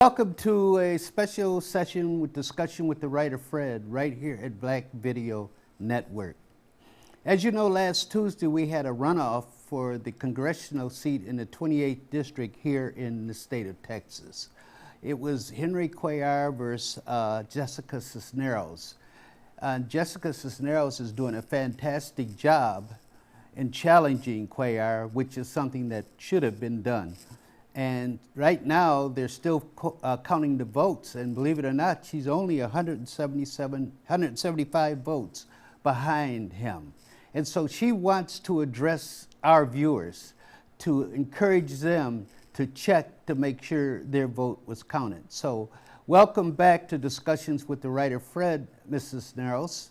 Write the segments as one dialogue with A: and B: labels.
A: Welcome to a special session with discussion with the writer Fred right here at Black Video Network. As you know, last Tuesday we had a runoff for the congressional seat in the 28th district here in the state of Texas. It was Henry Cuellar versus Jessica Cisneros. Jessica Cisneros is doing a fantastic job in challenging Cuellar, which is something that should have been done. And right now, they're still counting the votes. And believe it or not, she's only 175 votes behind him. And so she wants to address our viewers to encourage them to check to make sure their vote was counted. So welcome back to Discussions with the Writer Fred, Mrs. Cisneros.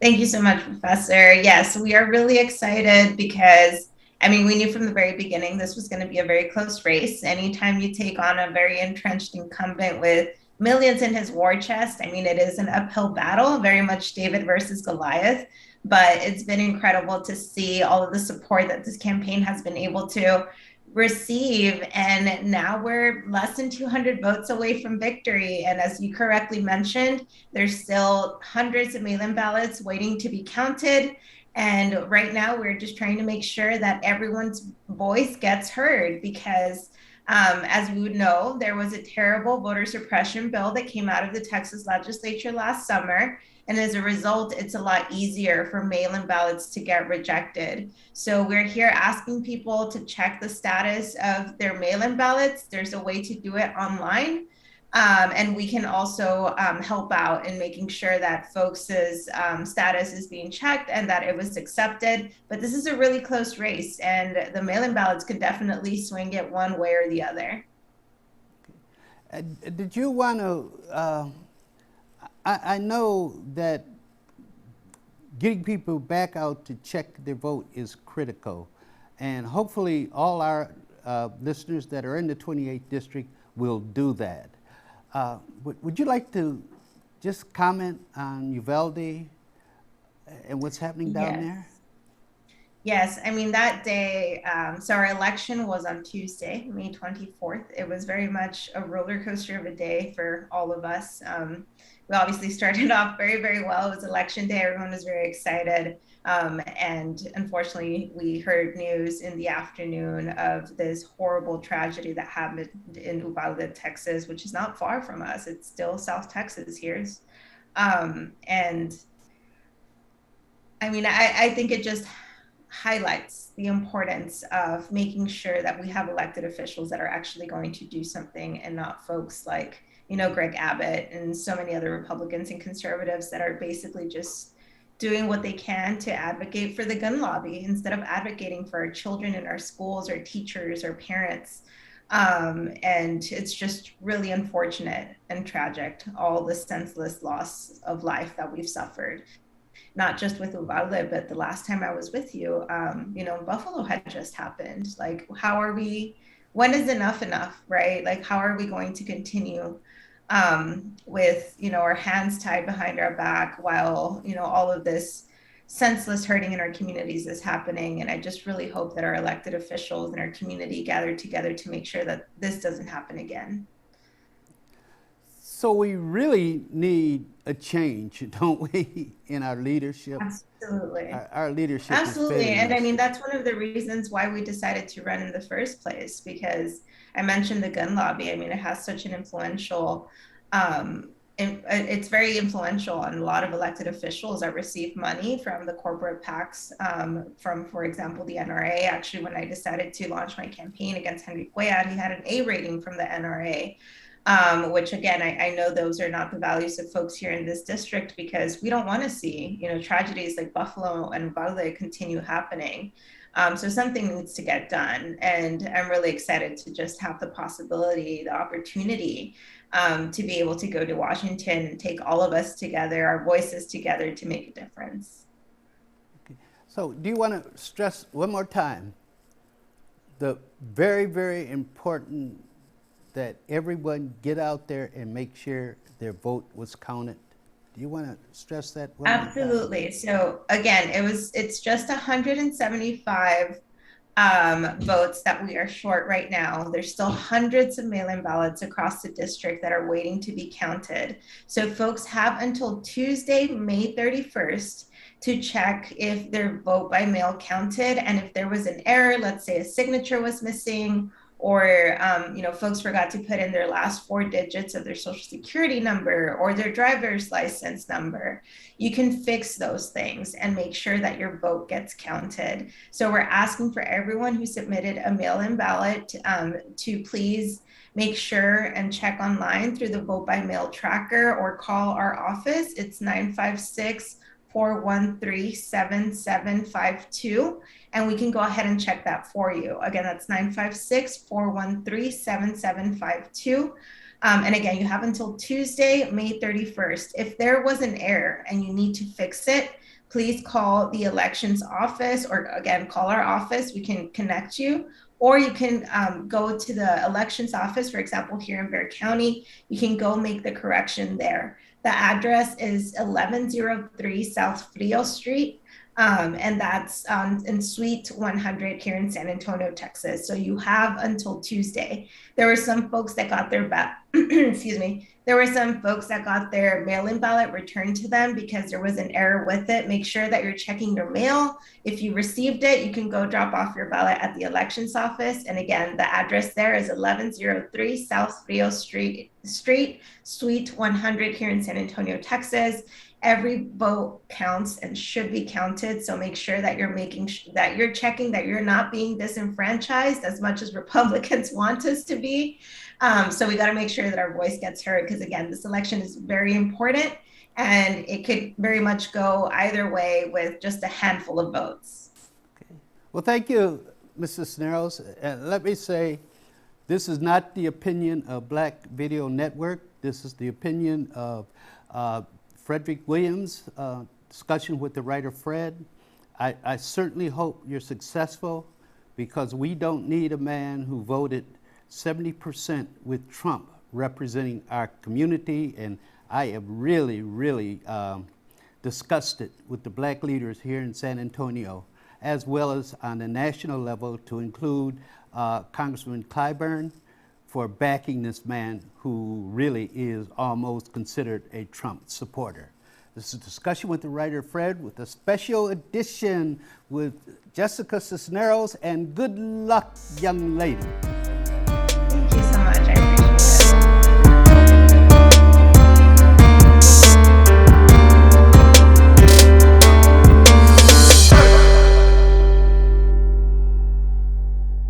B: Thank you so much, Professor. Yes, we are really excited because we knew from the very beginning this was going to be a very close race. Anytime you take on a very entrenched incumbent with millions in his war chest, it is an uphill battle, very much David versus Goliath. But it's been incredible to see all of the support that this campaign has been able to receive. And now we're less than 200 votes away from victory. And as you correctly mentioned, there's still hundreds of mail-in ballots waiting to be counted. And right now, we're just trying to make sure that everyone's voice gets heard because, as we would know, there was a terrible voter suppression bill that came out of the Texas legislature last summer. And as a result, it's a lot easier for mail-in ballots to get rejected. So we're here asking people to check the status of their mail-in ballots. There's a way to do it online. And we can also help out in making sure that folks' status is being checked and that it was accepted. But this is a really close race, and the mail-in ballots could definitely swing it one way or the other.
A: Did you want to, I know that getting people back out to check their vote is critical. And hopefully all our listeners that are in the 28th district will do that. Would you like to just comment on Uvalde and what's happening down there?
B: Yes, that day, so our election was on Tuesday, May 24th. It was very much a roller coaster of a day for all of us. We obviously started off very, very well. It was election day. Everyone was very excited. And unfortunately, we heard news in the afternoon of this horrible tragedy that happened in Uvalde, Texas, which is not far from us. It's still South Texas here. And I think it just highlights the importance of making sure that we have elected officials that are actually going to do something and not folks like, Greg Abbott and so many other Republicans and conservatives that are basically just doing what they can to advocate for the gun lobby instead of advocating for our children in our schools, our teachers, our parents. And it's just really unfortunate and tragic, all the senseless loss of life that we've suffered. Not just with Uvalde, but the last time I was with you, Buffalo had just happened. Like, when is enough, right? Like, how are we going to continue with, our hands tied behind our back while, all of this senseless hurting in our communities is happening? And I just really hope that our elected officials and our community gather together to make sure that this doesn't happen again.
A: So we really need a change, don't we, in our leadership?
B: Absolutely.
A: Our leadership
B: Absolutely.
A: is failing
B: And
A: us.
B: that's one of the reasons why we decided to run in the first place, because I mentioned the gun lobby. It has such an influential, it's very influential on a lot of elected officials that receive money from the corporate PACs, from, for example, the NRA. Actually, when I decided to launch my campaign against Henry Cuellar, he had an A rating from the NRA. Which again, I know those are not the values of folks here in this district, because we don't want to see, tragedies like Buffalo and Uvalde continue happening. So something needs to get done. And I'm really excited to just have the possibility, the opportunity to be able to go to Washington and take all of us together, our voices together, to make a difference.
A: Okay. So do you want to stress one more time the very, very important that everyone get out there and make sure their vote was counted? Do you want to stress that one more time?
B: Absolutely. So again, it's just 175 votes that we are short right now. There's still hundreds of mail-in ballots across the district that are waiting to be counted. So folks have until Tuesday, May 31st to check if their vote by mail counted. And if there was an error, let's say a signature was missing, or folks forgot to put in their last 4 digits of their social security number or their driver's license number, you can fix those things and make sure that your vote gets counted. So we're asking for everyone who submitted a mail-in ballot to please make sure and check online through the vote by mail tracker or call our office. It's 956-413-7752. And we can go ahead and check that for you. Again, that's 956-413-7752. And again, you have until Tuesday, May 31st. If there was an error and you need to fix it, please call the elections office, or again, call our office. We can connect you. Or you can go to the elections office, for example, here in Bexar County. You can go make the correction there. The address is 1103 South Frio Street. And that's in Suite 100 here in San Antonio, Texas. So you have until Tuesday. There were some folks that got their excuse me. There were some folks that got their mail-in ballot returned to them because there was an error with it. Make sure that you're checking your mail. If you received it, you can go drop off your ballot at the elections office. And again, the address there is 1103 South Frio Street, Suite 100 here in San Antonio, Texas. Every vote counts and should be counted. So make sure that you're that you're checking that you're not being disenfranchised as much as Republicans want us to be. So we got to make sure that our voice gets heard, because again, this election is very important and it could very much go either way with just a handful of votes.
A: Okay. Well, thank you, Mrs. Cisneros. Let me say, this is not the opinion of Black Video Network. This is the opinion of Frederick Williams' discussion with the writer Fred. I certainly hope you're successful, because we don't need a man who voted 70% with Trump representing our community. And I am really, really disgusted with the black leaders here in San Antonio, as well as on the national level, to include Congressman Clyburn, for backing this man who really is almost considered a Trump supporter. This is a discussion with the writer Fred, with a special edition with Jessica Cisneros, and good luck, young lady.